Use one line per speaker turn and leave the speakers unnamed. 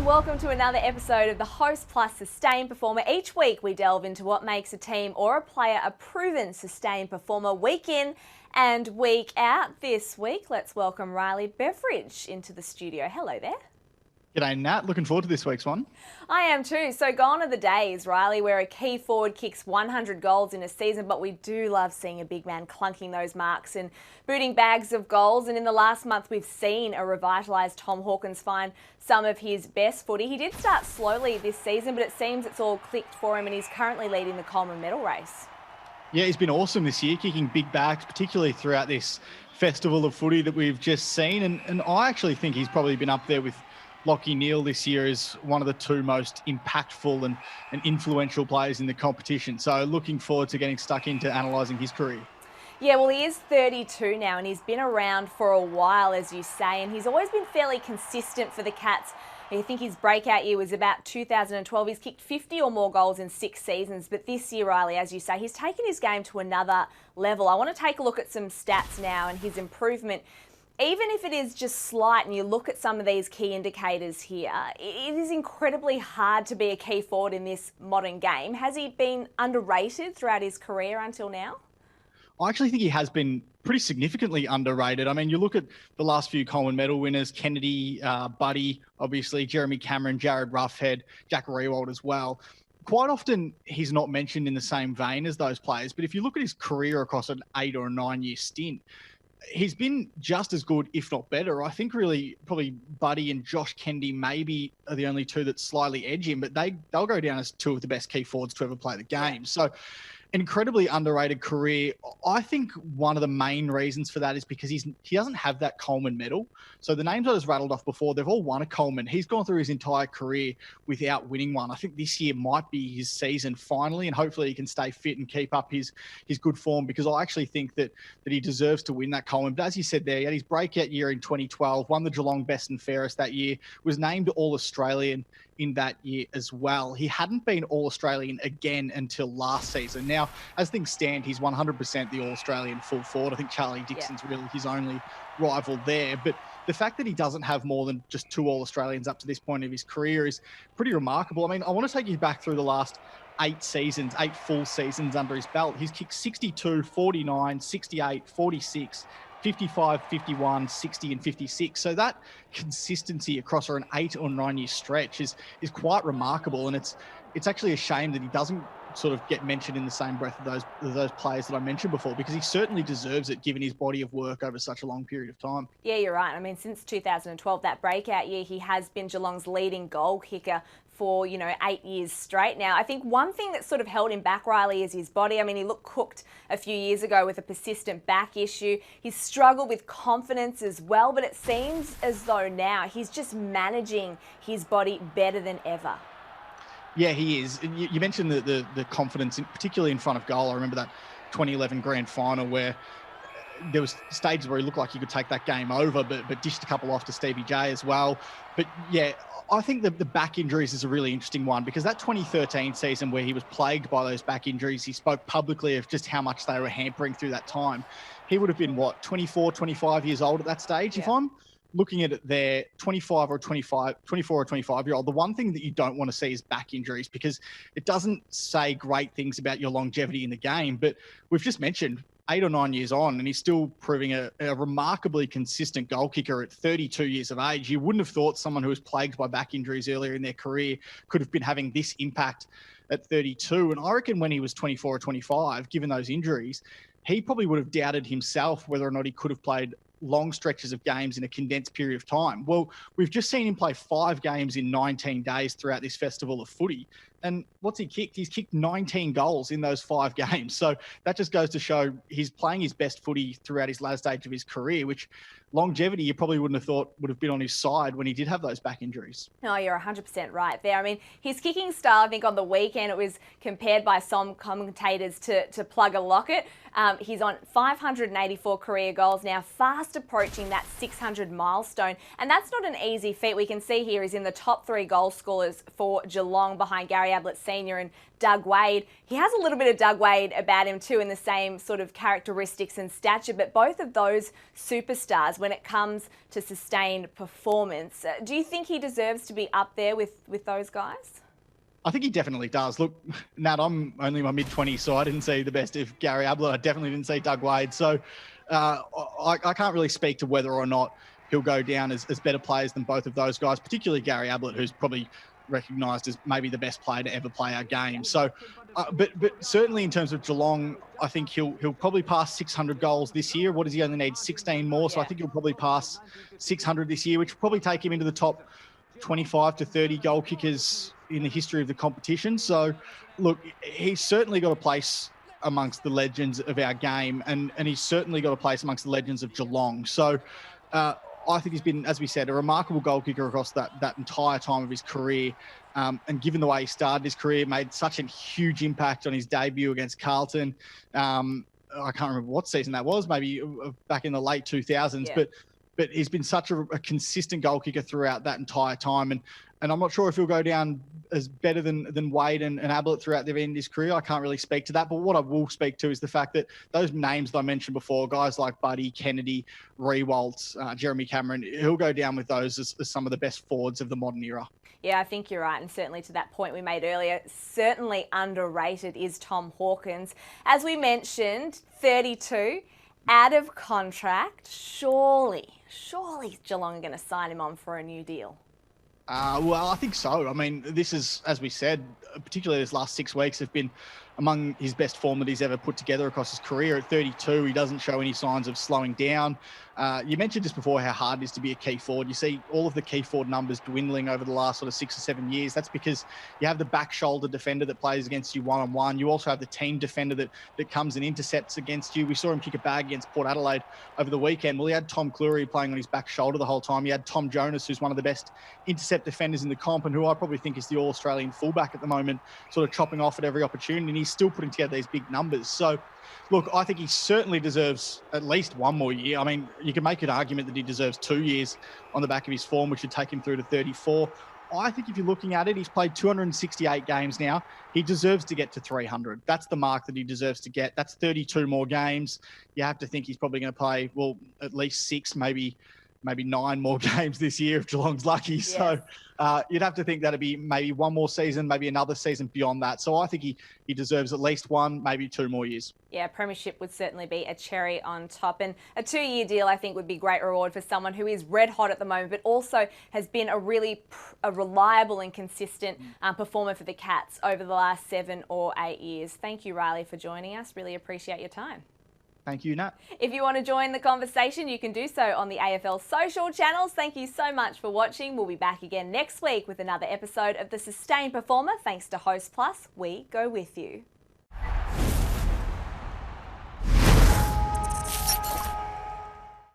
and welcome to another episode of the Hostplus Sustained Performer. Each week we delve into what makes a team or a player a proven sustained performer week in and week out. This week, let's welcome Riley Beveridge into the studio. Hello there.
G'day Nat, looking forward to this week's one.
I am too. So gone are the days, Riley, where a key forward kicks 100 goals in a season, but we do love seeing a big man clunking those marks and booting bags of goals. And in the last month, we've seen a revitalised Tom Hawkins find some of his best footy. He did start slowly this season, but it seems it's all clicked for him and he's currently leading the Coleman medal race.
Yeah, he's been awesome this year, kicking big bags, particularly throughout this festival of footy that we've just seen. And I actually think he's probably been up there with Lachie Neale this year as one of the two most impactful and influential players in the competition. So looking forward to getting stuck into analysing his career.
Yeah, well, he is 32 now and he's been around for a while, as you say, and he's always been fairly consistent for the Cats. I think his breakout year was about 2012. He's kicked 50 or more goals in 6 seasons, but this year, Riley, as you say, he's taken his game to another level. I want to take a look at some stats now and his improvement. Even if it is just slight and you look at some of these key indicators here, it is incredibly hard to be a key forward in this modern game. Has he been underrated throughout his career until now?
I actually think he has been pretty significantly underrated. I mean, you look at the last few Coleman medal winners, Kennedy, Buddy, obviously, Jeremy Cameron, Jared Roughhead, Jack Riewoldt as well. Quite often, he's not mentioned in the same vein as those players. But if you look at his career across an 8 or a 9 year stint, he's been just as good, if not better. I think really probably Buddy and Josh Kennedy maybe are the only two that slightly edge him, but they'll go down as two of the best key forwards to ever play the game. So incredibly underrated career. I think one of the main reasons for that is because he doesn't have that Coleman medal. So the names I just rattled off before, they've all won a Coleman. He's gone through his entire career without winning one. I think this year might be his season finally, and hopefully he can stay fit and keep up his good form, because I actually think that he deserves to win that Coleman. But as you said there, he had his breakout year in 2012, won the Geelong Best and Fairest that year, was named All-Australian in that year as well. He hadn't been All-Australian again until last season. Now, as things stand, he's 100% the All-Australian full forward. I think Charlie Dixon's really his only rival there. But the fact that he doesn't have more than just 2 All-Australians up to this point of his career is pretty remarkable. I mean, I want to take you back through the last 8 full seasons under his belt. He's kicked 62, 49, 68, 46, 55, 51, 60 and 56. So that consistency across an 8 or 9 year stretch is quite remarkable. And it's actually a shame that he doesn't sort of get mentioned in the same breath of those players that I mentioned before, because he certainly deserves it given his body of work over such a long period of time.
Yeah, you're right. I mean, since 2012, that breakout year, he has been Geelong's leading goal kicker for, 8 years straight now. I think one thing that sort of held him back, Riley, is his body. I mean, he looked cooked a few years ago with a persistent back issue. He's struggled with confidence as well, but it seems as though now he's just managing his body better than ever.
Yeah, he is. You mentioned the confidence, particularly in front of goal. I remember that 2011 grand final where there was stages where he looked like he could take that game over, but dished a couple off to Stevie J as well. But yeah, I think the back injuries is a really interesting one, because that 2013 season where he was plagued by those back injuries, he spoke publicly of just how much they were hampering through that time. He would have been, 24, 25 years old at that stage. Yeah. If I'm looking at it there, 24 or 25-year-old, the one thing that you don't want to see is back injuries, because it doesn't say great things about your longevity in the game. But we've just mentioned 8 or 9 years on, and he's still proving a remarkably consistent goal kicker at 32 years of age. You wouldn't have thought someone who was plagued by back injuries earlier in their career could have been having this impact at 32. And I reckon when he was 24 or 25, given those injuries, he probably would have doubted himself whether or not he could have played long stretches of games in a condensed period of time. Well, we've just seen him play 5 games in 19 days throughout this festival of footy. And what's he kicked? He's kicked 19 goals in those 5 games. So that just goes to show he's playing his best footy throughout his last stage of his career, which longevity you probably wouldn't have thought would have been on his side when he did have those back injuries.
No, you're 100% right there. I mean, his kicking style, I think on the weekend, it was compared by some commentators to Plugger Lockett. He's on 584 career goals now, fast approaching that 600 milestone. And that's not an easy feat. We can see here he's in the top 3 goal scorers for Geelong behind Gary Ablett Sr. and Doug Wade. He has a little bit of Doug Wade about him too, in the same sort of characteristics and stature, but both of those superstars when it comes to sustained performance. Do you think he deserves to be up there with those guys?
I think he definitely does. Look, Nat, I'm only in my mid-20s, so I didn't see the best of Gary Ablett. I definitely didn't see Doug Wade. So I can't really speak to whether or not he'll go down as better players than both of those guys, particularly Gary Ablett, who's probably recognised as maybe the best player to ever play our game. So, but certainly in terms of Geelong, I think he'll probably pass 600 goals this year. What does he only need? 16 more. So I think he'll probably pass 600 this year, which will probably take him into the top 25 to 30 goal kickers in the history of the competition. So, look, he's certainly got a place amongst the legends of our game, and he's certainly got a place amongst the legends of Geelong. So, I think he's been, as we said, a remarkable goal kicker across that entire time of his career. And given the way he started his career, made such a huge impact on his debut against Carlton. I can't remember what season that was, maybe back in the late 2000s. Yeah. But he's been such a consistent goal kicker throughout that entire time. And I'm not sure if he'll go down as better than Wade and Ablett throughout the end of his career. I can't really speak to that. But what I will speak to is the fact that those names that I mentioned before, guys like Buddy, Kennedy, Rewalt, Jeremy Cameron, he'll go down with those as some of the best forwards of the modern era.
Yeah, I think you're right. And certainly to that point we made earlier, certainly underrated is Tom Hawkins. As we mentioned, 32, out of contract. Surely Geelong are going to sign him on for a new deal.
Well, I think so. I mean, this is, as we said, particularly this last 6 weeks have been among his best form that he's ever put together across his career. At 32, he doesn't show any signs of slowing down. You mentioned just before how hard it is to be a key forward. You see all of the key forward numbers dwindling over the last sort of 6 or 7 years. That's because you have the back shoulder defender that plays against you one-on-one. You also have the team defender that comes and intercepts against you. We saw him kick a bag against Port Adelaide over the weekend. Well, he had Tom Cleary playing on his back shoulder the whole time. He had Tom Jonas, who's one of the best intercept defenders in the comp and who I probably think is the All-Australian fullback at the moment, sort of chopping off at every opportunity, and he's still putting together these big numbers. So, look, I think he certainly deserves at least one more year. I mean, you can make an argument that he deserves 2 years on the back of his form, which would take him through to 34. I think if you're looking at it, he's played 268 games now. He deserves to get to 300. That's the mark that he deserves to get. That's 32 more games. You have to think he's probably going to play, well, at least 6, maybe 9 more games this year if Geelong's lucky. Yes. So you'd have to think that'd be maybe one more season, maybe another season beyond that. So I think he deserves at least 1, maybe 2 more years.
Yeah, premiership would certainly be a cherry on top. And a 2-year deal, I think, would be great reward for someone who is red hot at the moment, but also has been a reliable and consistent performer for the Cats over the last 7 or 8 years. Thank you, Riley, for joining us. Really appreciate your time.
Thank you, Nat.
If you want to join the conversation, you can do so on the AFL social channels. Thank you so much for watching. We'll be back again next week with another episode of The Sustained Performer. Thanks to Hostplus, we go with you.